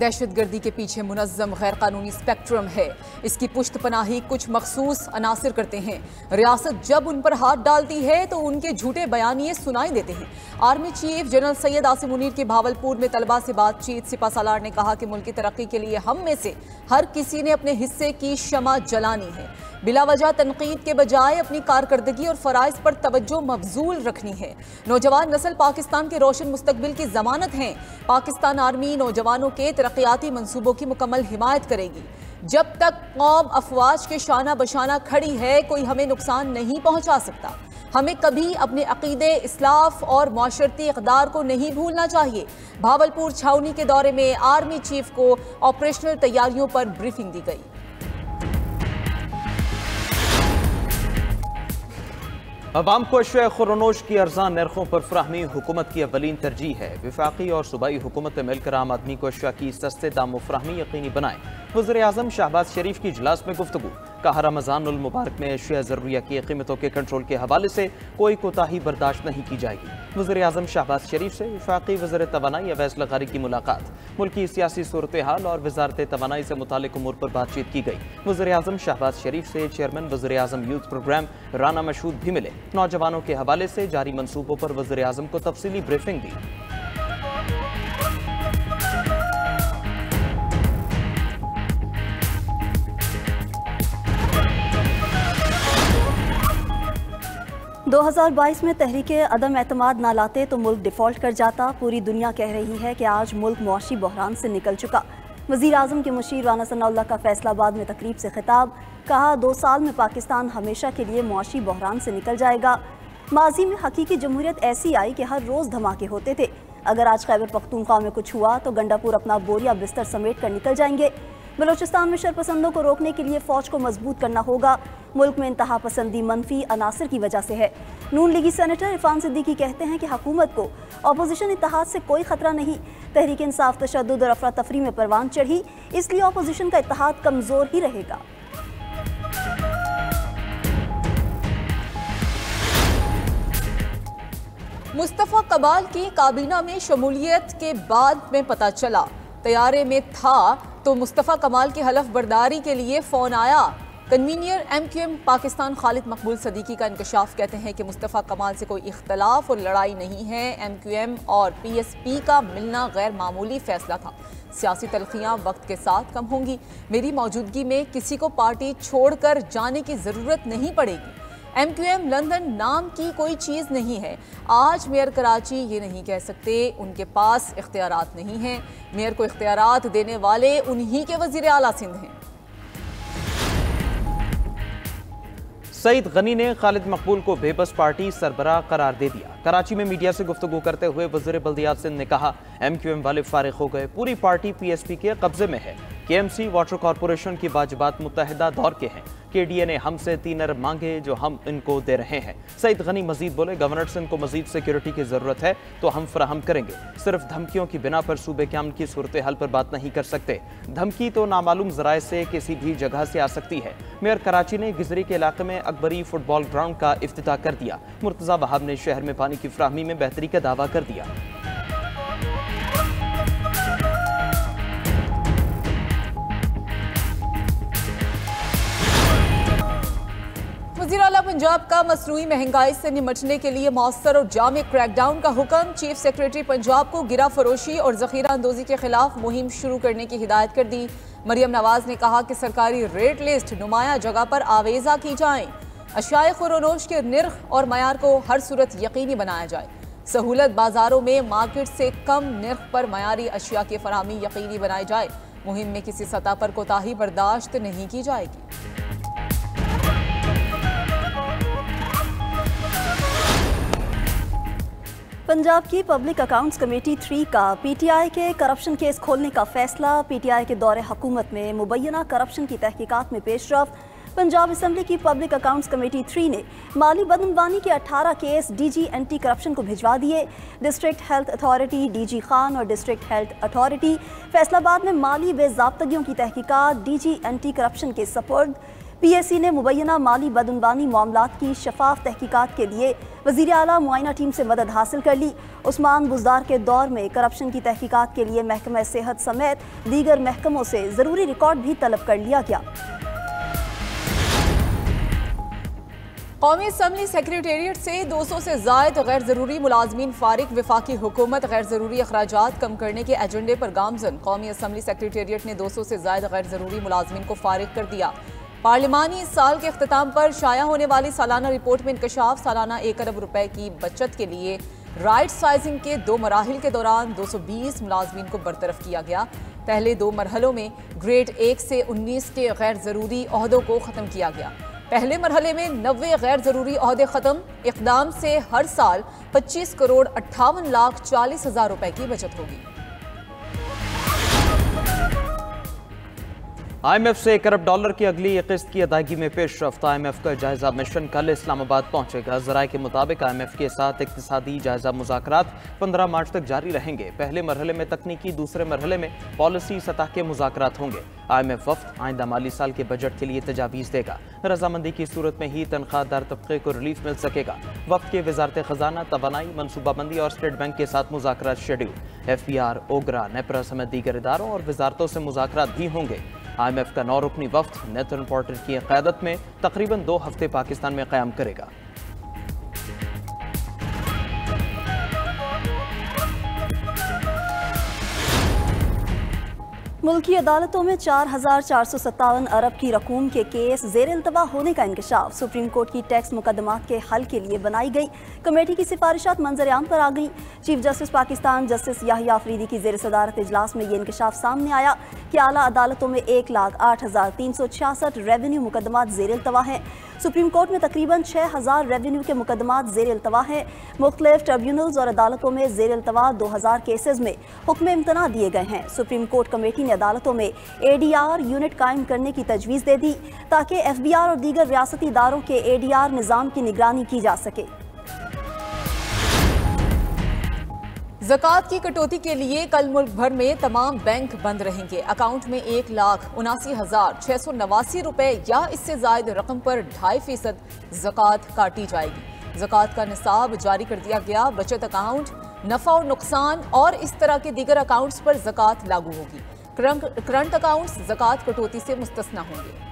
दहशतगर्दी के पीछे मुनज़्ज़म गैर कानूनी स्पेक्ट्रम है। इसकी पुश्त पनाही कुछ मखसूस अनासिर करते हैं। रियासत जब उन पर हाथ डालती है तो उनके झूठे बयानिए सुनाई देते हैं। Army chief general Syed Asim Munir की भावलपुर में तलबा से बातचीत। सिपा सालार ने कहा कि मुल्क की तरक्की के लिए हम में से हर किसी ने अपने हिस्से की शमा जलानी है। बिला वजह तनकीद के बजाय अपनी कारकर्दगी और फ़राइज़ पर तवज्जो मबजूल रखनी है। नौजवान नस्ल पाकिस्तान के रोशन मुस्तकबिल की जमानत हैं। पाकिस्तान आर्मी नौजवानों के तरक्याती मंसूबों की मुकम्मल हिमायत करेगी। जब तक कौम अफवाज के शाना बशाना खड़ी है, कोई हमें नुकसान नहीं पहुंचा सकता। हमें कभी अपने अकीदे, इस्लाफ और माशरती इक़दार को नहीं भूलना चाहिए। भावलपुर छावनी के दौरे में आर्मी चीफ को ऑपरेशनल तैयारियों पर ब्रीफिंग दी गई। अवाम को अशिया खुरनोश की अर्जान नरखों पर फराहमी हुकूमत की अवलीन तरजीह है। विफाकी और सूबाई हुकूमतें मिलकर आम आदमी को अशिया की सस्ते दामों फराहमी यकीनी बनाएं। वज़ीर-ए-आज़म शहबाज शरीफ की इजलास में गुफ्तगू। कहा, रमज़ानुल मुबारक में अशिया ज़रूरिया की कीमतों के कंट्रोल के हवाले से कोई कोताही बर्दाश्त नहीं की जाएगी। वज़ीर-ए-आज़म शहबाज शरीफ से वफाकी वज़ीर तवानाई अवैस लगारी की मुलाकात। मुल्की सियासी सूरत हाल और वज़ारत तवानाई से मुतालिक उमूर पर बातचीत की गई। वज़ीर-ए-आज़म शहबाज शरीफ से चेयरमैन वज़ीर-ए-आज़म यूथ प्रोग्राम राना मशहूद भी मिले। नौजवानों के हवाले से जारी मंसूबों पर वज़ीर-ए-आज़म को तफसीली ब्रीफिंग दी। दो 2022 में तहरीके अदम एतमाद ना लाते तो मुल्क डिफ़ॉल्ट कर जाता। पूरी दुनिया कह रही है कि आज मुल्क मुआशी बहरान से निकल चुका। वज़ीर आज़म के मुशीर राना सनाउल्लाह का फैसलाबाद में तकरीब से खिताब। कहा, 2 साल में पाकिस्तान हमेशा के लिए मुआशी बहरान से निकल जाएगा। माजी में हकीकी जमहूरियत ऐसी आई कि हर रोज़ धमाके होते थे। अगर आज खैबर पख्तूनख्वा में कुछ हुआ तो गंडापुर अपना बोरिया बिस्तर समेट कर निकल जाएंगे। बलोचिस्तान में शरपसंदों को रोकने के लिए फ़ौज को मजबूत करना होगा। मुल्क में इंतहा पसंदी मनफी अनासर की वजह से है। नून लीगी सेनेटर इरफान सिद्दीकी कहते हैं कि हुकूमत को अपोजिशन इत्तेहाद से कोई खतरा नहीं। तहरीक इंसाफ तशद्दुद और अफरा तफरी में परवान चढ़ी, इसलिए अपोजिशन का इत्तेहाद कमज़ोर ही रहेगा। मुस्तफ़ा कमाल की काबीना में शमूलियत के बाद में पता चला। तैयारे में था तो मुस्तफ़ा कमाल की हलफ बर्दारी के लिए फ़ोन आया। कन्वीनियर MQM पाकिस्तान खालिद मकबूल सदीकी का इंकशाफ कहते हैं कि मुस्तफ़ा कमाल से कोई इख्तलाफ और लड़ाई नहीं है। MQM और PSP का मिलना गैर मामूली फैसला था। सियासी तलखियाँ वक्त के साथ कम होंगी। मेरी मौजूदगी में किसी को पार्टी छोड़कर जाने की ज़रूरत नहीं पड़ेगी। MQM लंदन नाम की कोई चीज़ नहीं है। आज मेयर कराची ये नहीं कह सकते उनके पास इख्तियारात नहीं हैं। मेयर को इख्तियारात देने वाले उन्हीं के वज़ीर आला सिंध हैं। सईद गनी ने खालिद मकबूल को बेबस पार्टी सरबराह करार दे दिया। कराची में मीडिया से गुफ्तगू करते हुए वज़ीर बल्दियात सिंध ने कहा, MQM वाले फारिग हो गए, पूरी पार्टी PSP के कब्जे में है। KMC वाटर कॉरपोरेशन की वाजिबात मुत्तहिदा दौर के हैं। KDA ने हमसे 3 अरब मांगे जो हम इनको दे रहे हैं। सईद गनी मजीद बोले, गवर्नर सिंध को मजीद सिक्योरिटी की जरूरत है तो हम फराहम करेंगे। सिर्फ धमकियों की बिना पर सूबे के अमन की सूरत हाल पर बात नहीं कर सकते। धमकी तो नामालूम जराए से किसी भी जगह से आ सकती है। मेयर कराची ने गिजरी के इलाके में अकबरी फुटबॉल ग्राउंड का इफ्तिताह कर दिया। मुर्तज़ा वहाब ने शहर में पानी की फराहमी में बेहतरी का दावा कर दिया। वज़ीर आला पंजाब का मसनूई महंगाई से निमटने के लिए मौसर और जामे क्रैकडाउन का हुक्म। चीफ सेक्रेटरी पंजाब को गिरा फरोशी और ज़ख़ीरा अंदोज़ी के खिलाफ मुहिम शुरू करने की हिदायत कर दी। मरियम नवाज ने कहा कि सरकारी रेट लिस्ट नुमाया जगह पर आवेज़ा की जाए। अशिया खुरोनोश के निर्ख और मयार को हर सूरत यकीनी बनाया जाए। सहूलत बाजारों में मार्केट से कम निर्ख पर मयारी अशिया की फराहमी यकीनी बनाई जाए। मुहिम में किसी सतह पर कोताही बर्दाश्त नहीं की जाएगी। पंजाब की पब्लिक अकाउंट्स कमेटी 3 का PTI के करप्शन केस खोलने का फैसला। PTI के दौरे हुकूमत में मुबैना करप्शन की तहकीकात में पेशरफ। पंजाब असम्बली की पब्लिक अकाउंट्स कमेटी 3 ने माली बदनवानी के 18 केस DG एंटी करप्शन को भिजवा दिए। District health authority, DG Khan और डिस्ट्रिक्ट हेल्थ अथॉरिटी फैसलाबाद में माली बेज़ाब्तगियों की तहकीकात DG एंटी करप्शन के सपुर्द। PAC ने मुबैना माली बदअनवानी मामलात की शफाफ तहकीकात के लिए वज़ीर आला मुआयना टीम से मदद हासिल कर ली। उस्मान बुज़दार के दौर में करप्शन की तहकीकात के लिए महकमा सेहत समेत दीगर महकमों से ज़रूरी रिकॉर्ड भी तलब कर लिया गया। कौमी असम्बली सेक्रेटेरिएट से 200 से ज़ायद गैर ज़रूरी मुलाजमीन फारिग। वफाकी हुकूमत गैर ज़रूरी अखराजात कम करने के एजेंडे पर गामजन। कौमी असम्बली सेक्रेटेरिएट ने 200 से ज़ायद गैर ज़रूरी मुलाजमीन को फारिग कर दिया। पार्लिमानी साल के अख्ताम पर शाया होने वाली सालाना रिपोर्ट में इंकशाफ। सालाना 1 अरब रुपए की बचत के लिए राइट साइजिंग के 2 मराहिल के दौरान 220 मुलाजमीन को बरतरफ किया गया। पहले 2 मरहलों में ग्रेड 1 से 19 के गैर ज़रूरी ओहदों को ख़त्म किया गया। पहले मरहले में 90 गैर ज़रूरी ओहदे ख़त्म। इक़दाम से हर साल 25 करोड़ 58 लाख 40 हज़ार रुपए की बचत होगी। IMF से $1 अरब की अगली किस्त की अदायगी में पेशरफ्त। IMF का जायजा मिशन कल इस्लामाबाद पहुंचेगा। ज़राए के मुताबिक IMF के साथ इक्तिसादी जायजा मुज़ाकरात 15 मार्च तक जारी रहेंगे। पहले मरहले में तकनीकी, दूसरे मरहले में पॉलिसी सतह के मुज़ाकरात होंगे। IMF वफ्द आइंदा माली साल के बजट के लिए तजावीज़ देगा। रजामंदी की सूरत में ही तनख्वाहदार तबके को रिलीफ मिल सकेगा। वफ्द के वजारत खजाना, तवानाई, मनसूबाबंदी और स्टेट बैंक के साथ मुज़ाकरात शेड्यूल। FBR, ओगरा, नेपरा समेत दीगर इदारों और वजारतों से मुज़ाकरात भी होंगे। IMF का 9 रुकनी वफ्द नेथन पोर्टर की क़यादत में तकरीबन 2 हफ्ते पाकिस्तान में क़याम करेगा। मुल्की अदालतों में 4,457 अरब की रकूम के केस ज़ेर इल्तवा होने का इंकशाफ। सुप्रीम कोर्ट की टैक्स मुकदमात के हल के लिए बनाई गई कमेटी की सिफारिशात मंजर-ए-आम पर आ गई। Chief justice Pakistan justice Yahya Afridi की ज़ेर सदारत इजलास में ये इंकशाफ सामने आया कि आला अदालतों में 1,08,366 रेवेन्यू मुकदमात ज़ेर इल्तवा हैं। सुप्रीम कोर्ट में तकरीबन 6,000 रेवेन्यू के मुकदमात ज़ेर इल्तवा हैं। मुख्तलिफ ट्रिब्यूनल्स और अदालतों में ज़ेर इल्तवा 2,000 केसेज में हुक्म इम्तना दिए गए हैं। सुप्रीम कोर्ट कमेटी ने अदालतों में ADR यूनिट कायम करने की तजवीज़ दे दी ताकि FBR और दीगर रियासती इदारों के ADR निज़ाम की निगरानी की जा सके। ज़कात की कटौती के लिए कल मुल्क भर में तमाम बैंक बंद रहेंगे। अकाउंट में 1,79,689 रुपए या इससे ज़ायद रकम पर 2.5% ज़कात काटी जाएगी। ज़कात का निसाब जारी कर दिया गया। बचत अकाउंट, नफ़ा और नुकसान और इस तरह के दीगर अकाउंट्स पर ज़कात लागू होगी। करंट अकाउंट्स ज़कात कटौती से मुस्तस्ना होंगे।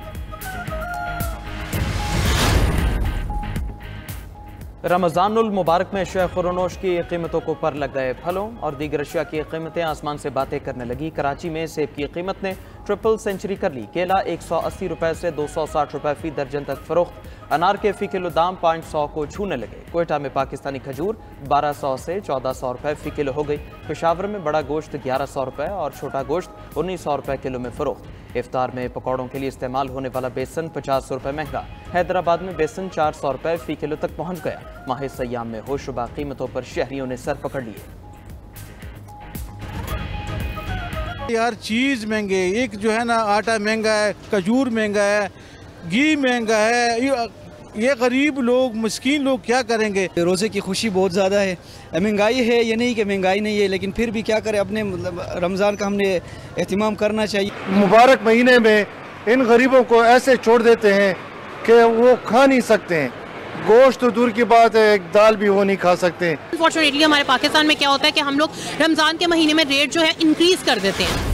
रमज़ानुल मुबारक में शेख खुरनोश की कीमतों को पर लग गए। फलों और दीगर अशिया की कीमतें आसमान से बातें करने लगी। कराची में सेब की कीमत ने ट्रिपल सेंचुरी कर ली। केला 180 रुपए से 260 रुपए फी दर्जन तक फरोख्त। अनार के फी किलो दाम 500 को छूने लगे। कोयटा में पाकिस्तानी खजूर 1200 से 1400 रुपए फी किलो हो गई। पेशावर में बड़ा गोश्त 1100 रुपए और छोटा गोश्त 1900 रुपए किलो में फरोख्त। इफ्तार में पकौड़ों के लिए इस्तेमाल होने वाला बेसन 50 रुपए महंगा। हैदराबाद में बेसन 400 रुपए फी किलो तक पहुंच गया। माह सयाम में होशुबा कीमतों पर शहरियों ने सर पकड़ लिए। यार चीज़ महंगे, एक जो है ना आटा महंगा है, खजूर महंगा है, घी महंगा है। ये गरीब लोग, मस्कीन लोग क्या करेंगे। रोज़े की खुशी बहुत ज़्यादा है। महंगाई है, ये नहीं कि महंगाई नहीं है, लेकिन फिर भी क्या करें, अपने रमज़ान का हमने एहतमाम करना चाहिए। मुबारक महीने में इन गरीबों को ऐसे छोड़ देते हैं कि वो खा नहीं सकते हैं। गोश्त तो दूर की बात है, एक दाल भी वो नहीं खा सकते। अनफॉर्चुनेटली हमारे पाकिस्तान में क्या होता है कि हम लोग रमज़ान के महीने में रेट जो है इंक्रीज कर देते हैं।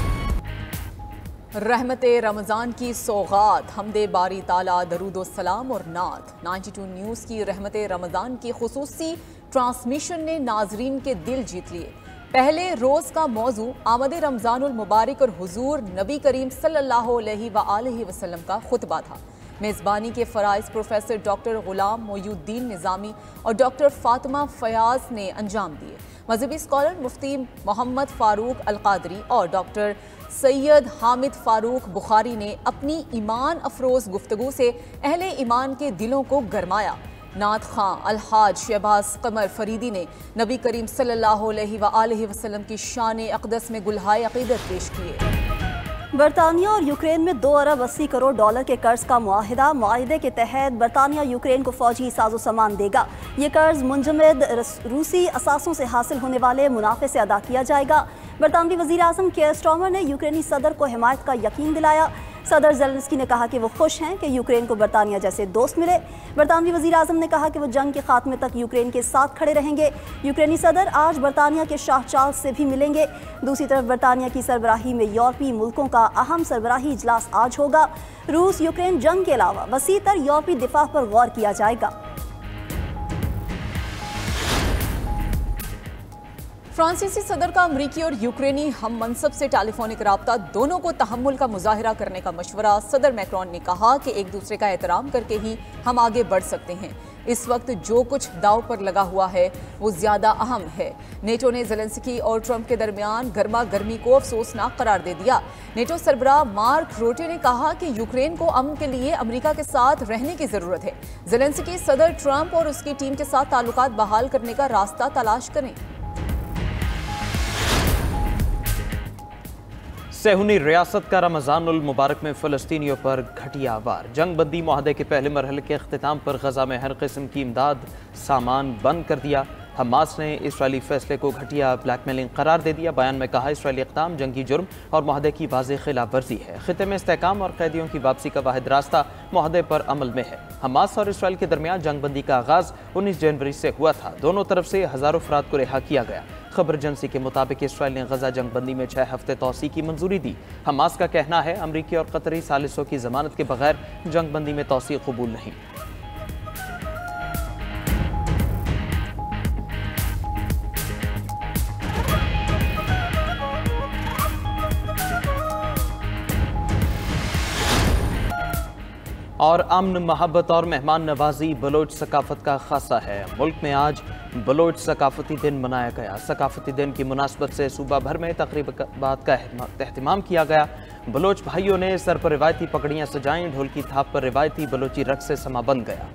रहमते रमज़ान की सौगात, हमदे बारी ताला, दरूदो सलाम और नात। 92 न्यूज़ की रहमते रमज़ान की खुसूसी ट्रांसमिशन ने नाजरीन के दिल जीत लिए। पहले रोज़ का मौजू आमद रमज़ानुल मुबारक और हुजूर नबी करीम सल्लल्लाहु अलैहि वसल्लम का खुतबा था। मेज़बानी के फ़राइज़ प्रोफेसर डॉक्टर गुलाम मोयुद्दीन निज़ामी और डॉक्टर फातिमा फयाज ने अंजाम दिए। मजहबी स्कॉलर मुफ्ती मोहम्मद फ़ारूक अलकादरी और डॉक्टर सैयद हामिद फ़ारूक बुखारी ने अपनी ईमान अफरोज़ गुफ्तगू से अहले ईमान के दिलों को गरमाया। नात खां अलहाज शहबाज कमर फरीदी ने नबी करीम सल्लल्लाहु अलैहि वसल्लम की शान अक़दस में गुलहाए अक़ीदत पेश किए। बरतानिया और यूक्रेन में $2 अरब 80 करोड़ के कर्ज का मुआहिदा। मुआहिदे के तहत बरतानिया यूक्रेन को फौजी साजो सामान देगा। ये कर्ज मुंजमद रूसी असासों से हासिल होने वाले मुनाफे से अदा किया जाएगा। बरतानवी वज़ीर आज़म केयर स्टार्मर ने यूक्रेनी सदर को हिमायत का यकीन दिलाया। सदर ज़ेलेंस्की ने कहा कि वो खुश हैं कि यूक्रेन को बरतानिया जैसे दोस्त मिले। बरतानवी वज़ीर आज़म ने कहा कि वो जंग के खात्मे तक यूक्रेन के साथ खड़े रहेंगे। यूक्रेनी सदर आज बरतानिया के शाह चार्ल्स से भी मिलेंगे। दूसरी तरफ बरतानिया की सरबराही में यूरोपीय मुल्कों का अहम सरबराही इजलास आज होगा। रूस यूक्रेन जंग के अलावा वसीतर यूरोपीय दिफा पर गौर किया जाएगा। फ्रांसीसी सदर का अमरीकी और यूक्रेनी हम मनसब से टेलीफोनिक राब्ता, दोनों को तहम्मुल का मुजाहिरा करने का मशवरा। सदर मैक्रोन ने कहा कि एक दूसरे का एहतराम करके ही हम आगे बढ़ सकते हैं। इस वक्त जो कुछ दाव पर लगा हुआ है वो ज्यादा अहम है। नेटो ने ज़ेलेंस्की और ट्रंप के दरमियान गर्मा गर्मी को अफसोसनाक करार दे दिया। नेटो सरबराह मार्क रोटे ने कहा कि यूक्रेन को अमन के लिए अमेरिका के साथ रहने की जरूरत है। ज़ेलेंस्की सदर ट्रंप और उसकी टीम के साथ ताल्लुकात बहाल करने का रास्ता तलाश करें। सेहूनी रियासत का रमज़ानुल मुबारक में फ़लस्तीनियों पर घटिया वार। जंग बंदी मुआहदे के पहले मरहले के अख्तिताम पर गजा में हर किस्म की इमदाद सामान बंद कर दिया। हमास ने इसराइली फैसले को घटिया ब्लैकमेलिंग करार दे दिया। बयान में कहा इसराइली इक़दाम जंगी जुर्म और मुआहदे की वाज़ेह खिलाफ वर्जी है। खिते में इस्तेहकाम और कैदियों की वापसी का वाहिद रास्ता मुआहदे पर अमल में है। हमास और इसराइल के दरमियान जंग बंदी का आगाज़ 19 जनवरी से हुआ था। दोनों तरफ से हज़ारों अफराद को रिहा किया गया। खबर एजेंसी के मुताबिक इसराइल ने गजा जंग बंदी में 6 हफ्ते तौसी की मंजूरी दी। हमास का कहना है अमरीकी और कतरी सालिसों की जमानत के बगैर जंग बंदी में तौसी कबूल नहीं। और अमन, मोहब्बत और मेहमान नवाजी बलोच सकाफत का खासा है। मुल्क में आज बलोच सकाफती दिन मनाया गया। सकाफती दिन की मुनासबत से सूबा भर में तकरीबात का एहतमाम किया गया। बलोच भाइयों ने सर पर रिवायती पगड़ियाँ सजाईं। ढोल की थाप पर रिवायती बलोची रक़्स से समा बन गया।